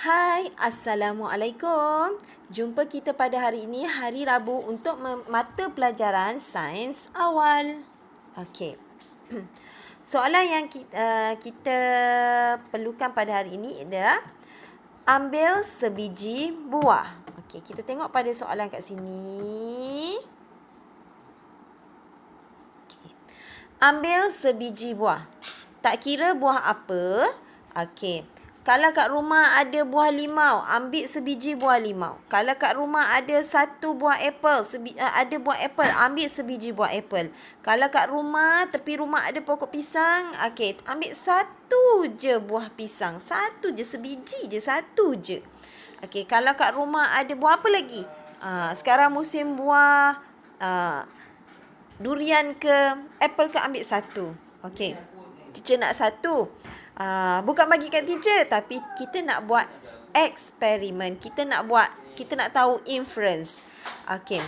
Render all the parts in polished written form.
Hai, Assalamualaikum. Jumpa kita pada hari ini, hari Rabu untuk mata pelajaran sains awal. Okey. Soalan yang kita perlukan pada hari ini adalah ambil sebiji buah. Okey, kita tengok pada soalan kat sini. Okay. Ambil sebiji buah. Tak kira buah apa. Okey. Kalau kat rumah ada buah limau, ambil sebiji buah limau. Kalau kat rumah ada satu buah apple, ada buah apple, ambil sebiji buah apple. Kalau kat rumah, tepi rumah ada pokok pisang, okey, ambil satu je buah pisang. Satu je, sebiji je, satu je. Okey, kalau kat rumah ada buah apa lagi? Sekarang musim buah durian ke apple ke, ambil satu. Okey. Teacher nak satu. Bukan bagi kat teacher, tapi kita nak buat eksperimen. Kita nak tahu inference. Okey.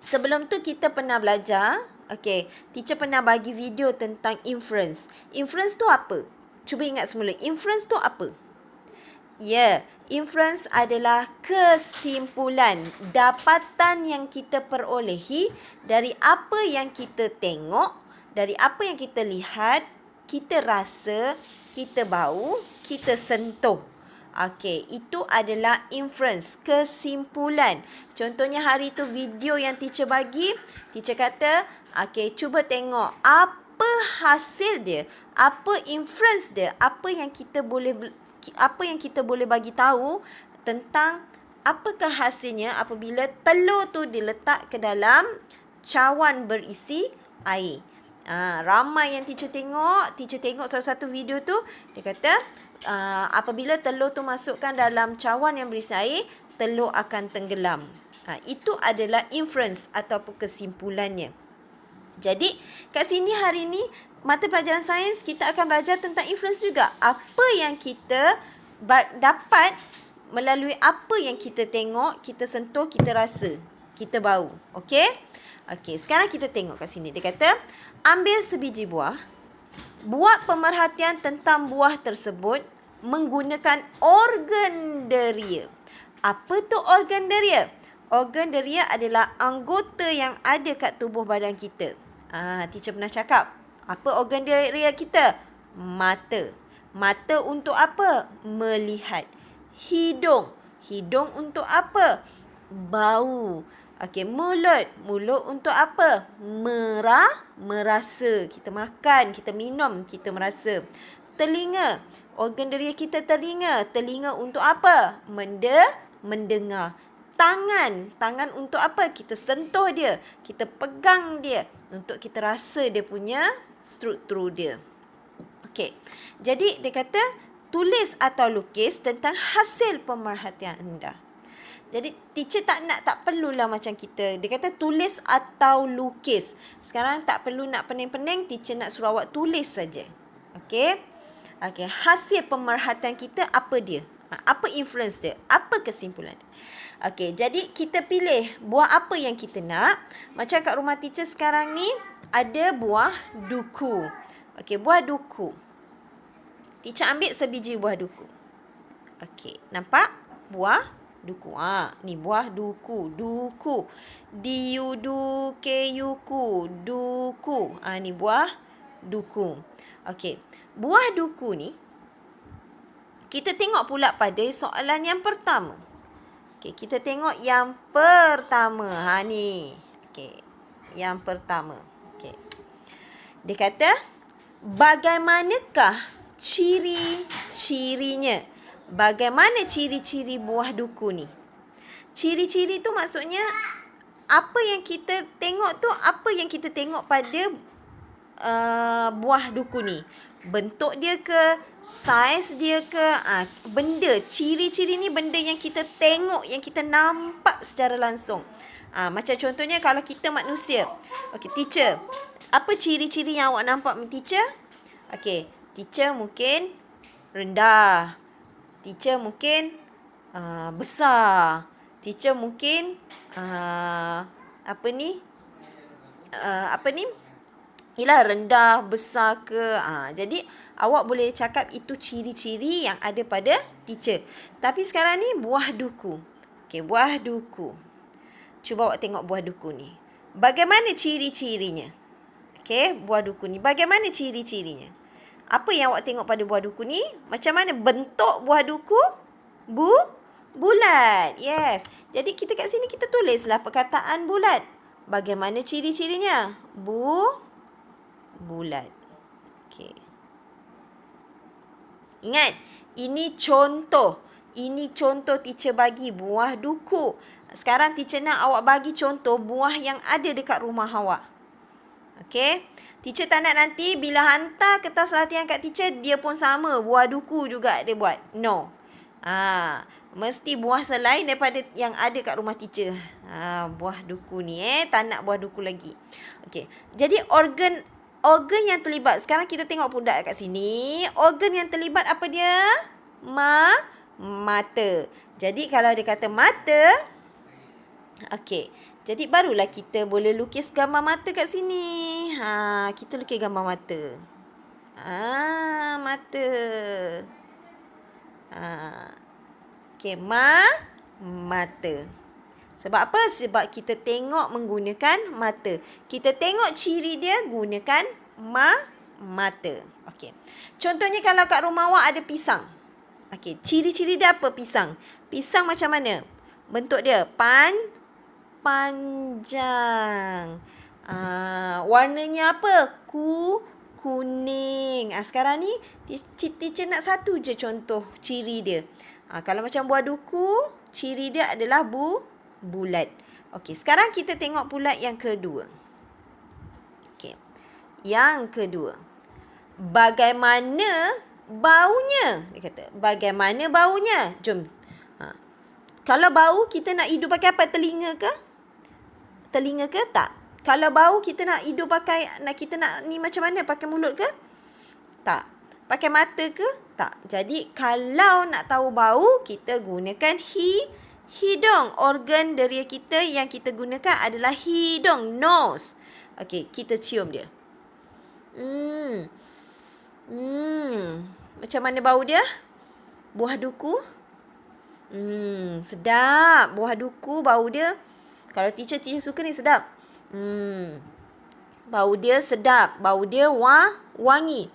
Sebelum tu kita pernah belajar. Okey. Teacher pernah bagi video tentang inference. Inference tu apa? Cuba ingat semula. Inference tu apa? Ya, inference adalah kesimpulan, dapatan yang kita perolehi dari apa yang kita tengok, dari apa yang kita lihat, kita rasa, kita bau, kita sentuh. Okey, itu adalah inference, kesimpulan. Contohnya hari tu video yang teacher bagi, teacher kata, okey, cuba tengok apa hasil dia, apa inference dia, apa yang kita boleh bagi tahu tentang apakah hasilnya apabila telur tu diletak ke dalam cawan berisi air. Ramai yang teacher tengok satu-satu video tu, dia kata apabila telur tu masukkan dalam cawan yang berisi air, telur akan tenggelam. Itu adalah inference ataupun kesimpulannya. Jadi, kat sini hari ni, mata pelajaran sains, kita akan belajar tentang inference juga. Apa yang kita dapat melalui apa yang kita tengok, kita sentuh, kita rasa, kita bau. Okey? Okey, sekarang kita tengok kat sini. Dia kata, ambil sebiji buah, buat pemerhatian tentang buah tersebut menggunakan organ deria. Apa tu organ deria? Organ deria adalah anggota yang ada kat tubuh badan kita. Teacher pernah cakap, apa organ deria kita? Mata. Mata untuk apa? Melihat. Hidung. Hidung untuk apa? Bau. Okey, mulut. Mulut untuk apa? Merasa. Kita makan, kita minum, kita merasa. Telinga. Organ deria kita telinga. Telinga untuk apa? Mendengar. Tangan. Tangan untuk apa? Kita sentuh dia. Kita pegang dia. Untuk kita rasa dia punya struktur dia. Okey. Jadi, dia kata, tulis atau lukis tentang hasil pemerhatian anda. Jadi, teacher tak perlulah macam kita. Dia kata tulis atau lukis. Sekarang tak perlu nak pening-pening. Teacher nak suruh awak tulis saja. Okey. Okey. Hasil pemerhatian kita apa dia? Apa inference dia? Apa kesimpulan dia? Okey. Jadi, kita pilih buah apa yang kita nak. Macam kat rumah teacher sekarang ni, ada buah duku. Okey. Buah duku. Teacher ambil sebiji buah duku. Okey. Nampak? Buah duku. Ni buah duku. Duku. D-U-D-K-U-Ku. Duku. Ni buah duku. Okey. Buah duku ni, kita tengok pula pada soalan yang pertama. Okey, kita tengok yang pertama. Ni. Okey. Yang pertama. Okey. Dia kata, bagaimanakah ciri-cirinya? Bagaimana ciri-ciri buah duku ni? Ciri-ciri tu maksudnya apa yang kita tengok tu, apa yang kita tengok pada buah duku ni. Bentuk dia ke, saiz dia ke, benda, ciri-ciri ni benda yang kita tengok, yang kita nampak secara langsung. Macam contohnya kalau kita manusia. Okey, teacher, apa ciri-ciri yang awak nampak teacher? Okey, teacher mungkin rendah. Teacher mungkin besar. Teacher mungkin Ialah rendah, besar ke. Jadi awak boleh cakap itu ciri-ciri yang ada pada teacher. Tapi sekarang ni buah duku. Okey, buah duku. Cuba awak tengok buah duku ni. Bagaimana ciri-cirinya? Okey, buah duku ni. Bagaimana ciri-cirinya? Apa yang awak tengok pada buah duku ni? Macam mana bentuk buah duku? Bulat. Yes. Jadi kita kat sini kita tulislah perkataan bulat. Bagaimana ciri-cirinya? Bulat. Okey. Ingat, ini contoh. Ini contoh teacher bagi buah duku. Sekarang teacher nak awak bagi contoh buah yang ada dekat rumah awak. Okey. Teacher tak nak nanti bila hantar kertas latihan kat teacher, dia pun sama. Buah duku juga dia buat. No. Mesti buah selain daripada yang ada kat rumah teacher. Buah duku ni tak nak buah duku lagi. Okey. Jadi organ yang terlibat. Sekarang kita tengok budak kat sini. Organ yang terlibat apa dia? Mata. Jadi kalau dia kata mata, okey. Jadi barulah kita boleh lukis gambar mata kat sini. Kita lukis gambar mata. Mata. Okey, mata. Sebab apa? Sebab kita tengok menggunakan mata. Kita tengok ciri dia gunakan mata. Okey. Contohnya kalau kat rumah awak ada pisang. Okey, ciri-ciri dia apa pisang? Pisang macam mana? Bentuk dia panjang. Warnanya apa? Kuning. Sekarang ni teacher nak satu je contoh ciri dia. Kalau macam buah duku, ciri dia adalah bulat. Okey, sekarang kita tengok pula yang kedua. Okey. Yang kedua. Bagaimana baunya? Dia kata, bagaimana baunya? Jom. Kalau bau, kita nak hidu pakai apa? Telinga ke? Telinga ke? Tak. Kalau bau, kita nak hidu pakai, kita nak ni macam mana? Pakai mulut ke? Tak. Pakai mata ke? Tak. Jadi, kalau nak tahu bau, kita gunakan hidung. Organ deria kita yang kita gunakan adalah hidung. Nose. Okey, kita cium dia. Macam mana bau dia? Buah duku? Sedap. Buah duku bau dia. Kalau teacher suka ni sedap. Bau dia sedap. Bau dia wangi.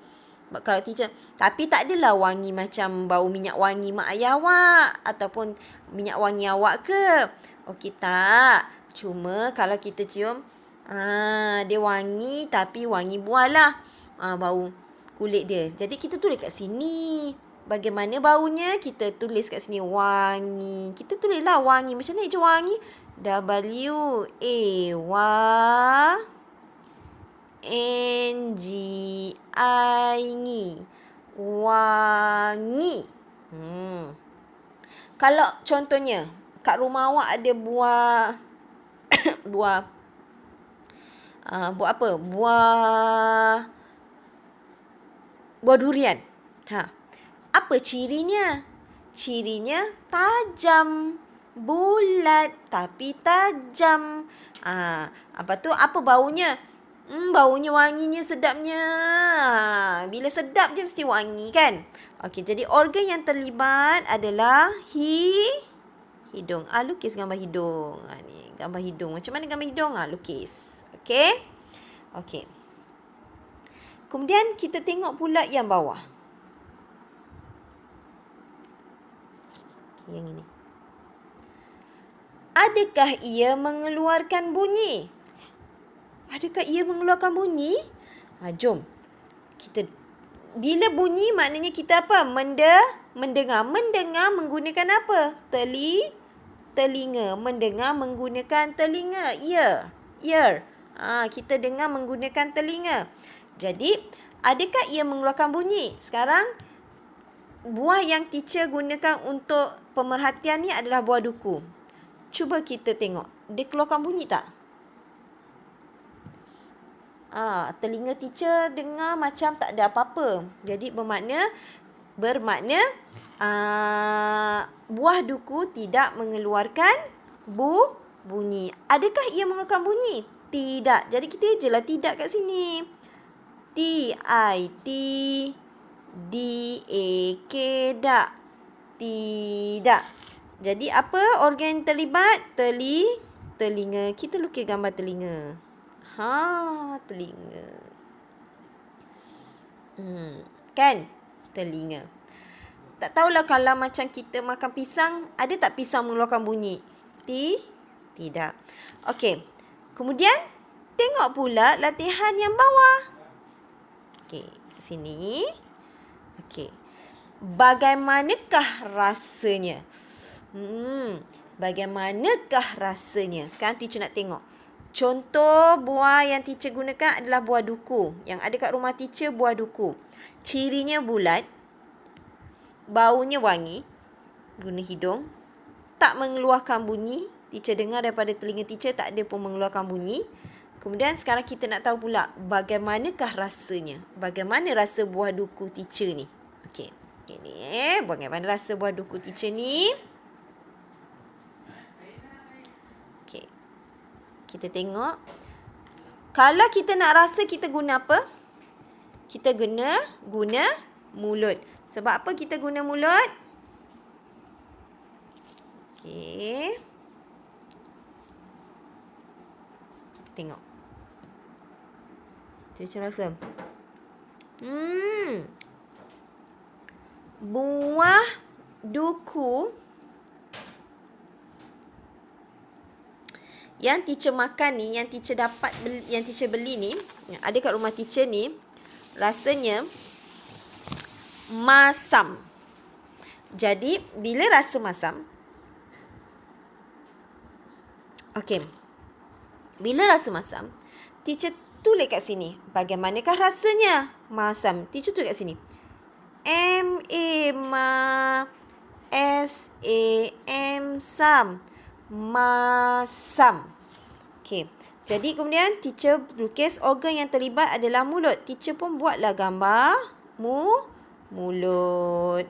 Kalau teacher, tapi tak adalah wangi macam bau minyak wangi mak ayah awak ataupun minyak wangi awak ke. Okey, tak. Cuma kalau kita cium, dia wangi tapi wangi buah lah. Bau kulit dia. Jadi kita tulis kat sini. Bagaimana baunya? Kita tulis kat sini wangi. Kita tulislah wangi. Macam mana je wangi? W-A-Y-N-G-I. Wangi. Kalau contohnya kat rumah awak ada buah buah apa? Buah durian. Apa cirinya? Cirinya tajam. Bulat tapi tajam. Apa tu? Apa baunya? Baunya wanginya sedapnya. Bila sedap je mesti wangi kan? Okey, jadi organ yang terlibat adalah hidung. Lukis gambar hidung. Ni gambar hidung. Macam mana gambar hidung? Lukis. Okey. Okey. Kemudian kita tengok pula yang bawah. Yang ini. Adakah ia mengeluarkan bunyi? Adakah ia mengeluarkan bunyi? Jom. Bila bunyi maknanya kita apa? Mendengar. Mendengar menggunakan apa? Telinga. Mendengar menggunakan telinga. Ear. Kita dengar menggunakan telinga. Jadi, adakah ia mengeluarkan bunyi? Sekarang, buah yang teacher gunakan untuk pemerhatian ni adalah buah duku. Cuba kita tengok. Dia keluarkan bunyi tak? Telinga teacher dengar macam tak ada apa-apa. Jadi bermakna buah duku tidak mengeluarkan bunyi. Adakah ia mengeluarkan bunyi? Tidak. Jadi kita ejalah tidak kat sini. T-I-T-D-A-K, dak. Tidak. Jadi apa organ yang terlibat? Telinga. Kita lukis gambar telinga. Telinga. Kan? Telinga. Tak tahulah kalau macam kita makan pisang, ada tak pisang mengeluarkan bunyi? Tidak. Okey. Kemudian, tengok pula latihan yang bawah. Okey, sini. Okey. Bagaimanakah rasanya? Bagaimanakah rasanya? Sekarang teacher nak tengok. Contoh buah yang teacher gunakan adalah buah duku. Yang ada kat rumah teacher buah duku. Cirinya bulat. Baunya wangi. Guna hidung. Tak mengeluarkan bunyi. Teacher dengar daripada telinga teacher tak ada pun mengeluarkan bunyi. Kemudian sekarang kita nak tahu pula bagaimanakah rasanya. Bagaimana rasa buah duku teacher ni? Okey. Ni, bagaimana rasa buah duku teacher ni? Okey. Kita tengok. Kalau kita nak rasa, kita guna apa? Kita guna mulut. Sebab apa kita guna mulut? Okey. Kita tengok. Teacher rasa. Buah duku yang teacher makan ni, yang teacher dapat beli, yang teacher beli ni, yang ada kat rumah teacher ni, rasanya masam. Jadi, bila rasa masam, okey. Bila rasa masam, teacher tulis kat sini. Bagaimanakah rasanya? Masam. Teacher tulis kat sini. M-A-M-A-S-A-M, sam. Masam. Okey. Jadi kemudian teacher lukis organ yang terlibat adalah mulut. Teacher pun buatlah gambar mulut.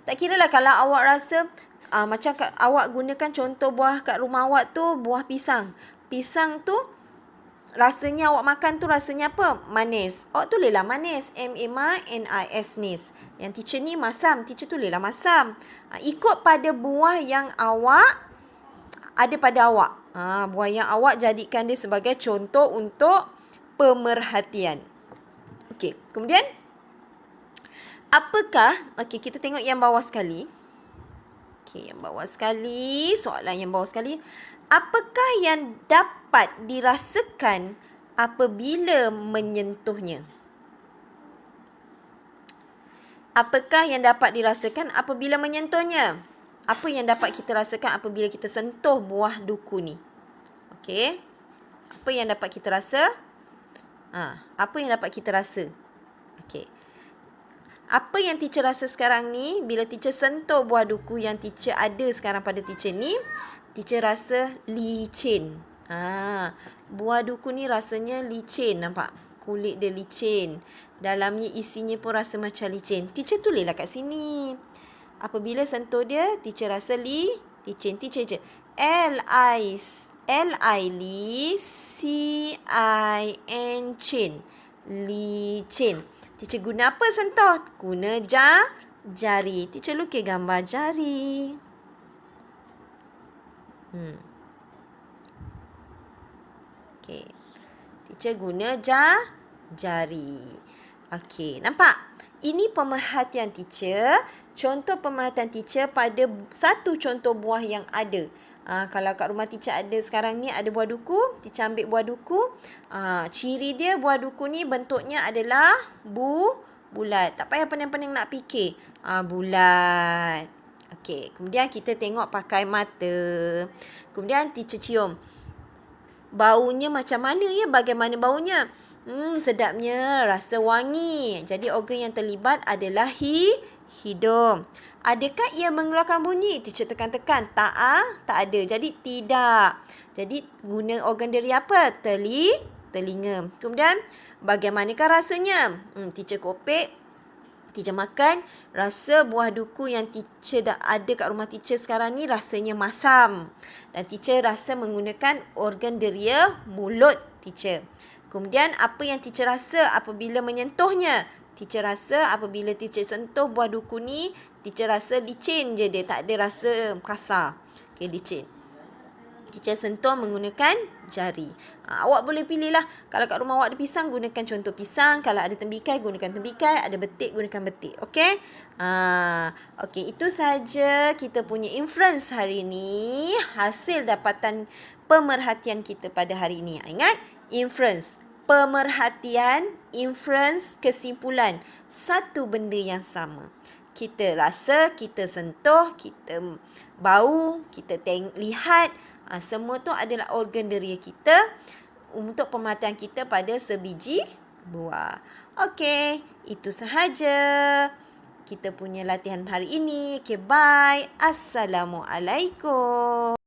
Tak kira lah kalau awak rasa macam awak gunakan contoh buah kat rumah awak tu buah pisang. Pisang tu rasanya awak makan tu rasanya apa? Manis. Awak tulislah manis. M-A-N-I-S, nis. Yang teacher ni masam. Teacher tulislah masam. Ikut pada buah yang awak ada pada awak. Buah yang awak jadikan dia sebagai contoh untuk pemerhatian. Okey. Kemudian, apakah, okey, kita tengok yang bawah sekali. Okey, yang bawah sekali. Soalan yang bawah sekali. Apakah yang dapat dirasakan apabila menyentuhnya? Apakah yang dapat dirasakan apabila menyentuhnya? Apa yang dapat kita rasakan apabila kita sentuh buah duku ni? Okey. Apa yang dapat kita rasa? Apa yang dapat kita rasa? Okey. Apa yang teacher rasa sekarang ni, bila teacher sentuh buah duku yang teacher ada sekarang pada teacher ni, teacher rasa licin. Buah duku ni rasanya licin, nampak? Kulit dia licin. Dalamnya isinya pun rasa macam licin. Teacher tulislah kat sini. Apabila sentuh dia, teacher rasa licin. Teacher L-I-C-I-N, cin. Licin. Teacher guna apa sentuh? Guna jari. Teacher lukis gambar jari. Okey. Teacher guna jari. Okey, nampak? Ini pemerhatian teacher. Contoh pemerhatian teacher pada satu contoh buah yang ada. Kalau kat rumah teacher ada sekarang ni ada buah duku, teacher ambil buah duku. Ciri dia buah duku ni bentuknya adalah bulat. Tak payah pening-pening nak fikir. Bulat. Okey, kemudian kita tengok pakai mata. Kemudian teacher cium. Baunya macam mana ya? Bagaimana baunya? Sedapnya, rasa wangi. Jadi organ yang terlibat adalah hidung. Adakah ia mengeluarkan bunyi? Teacher tekan-tekan. Tak ada. Jadi tidak. Jadi guna organ dari apa? Telinga. Kemudian bagaimanakah rasanya? Teacher kopek. Teacher makan, rasa buah duku yang teacher dah ada kat rumah teacher sekarang ni rasanya masam. Dan teacher rasa menggunakan organ deria mulut teacher. Kemudian apa yang teacher rasa apabila menyentuhnya? Teacher rasa apabila teacher sentuh buah duku ni, teacher rasa licin je dia, tak ada rasa kasar. Okay, licin. Teacher sentuh menggunakan jari. Awak boleh pilih lah. Kalau kat rumah awak ada pisang, gunakan contoh pisang. Kalau ada tembikai, gunakan tembikai. Ada betik, gunakan betik. Okey? Okey, itu saja kita punya inference hari ini. Hasil dapatan pemerhatian kita pada hari ini. Ingat? Inference. Pemerhatian, inference, kesimpulan. Satu benda yang sama. Kita rasa, kita sentuh, kita bau, kita lihat. Semua tu adalah organ deria kita untuk pemerhatian kita pada sebiji buah. Okey, itu sahaja kita punya latihan hari ini. Okay, bye. Assalamualaikum.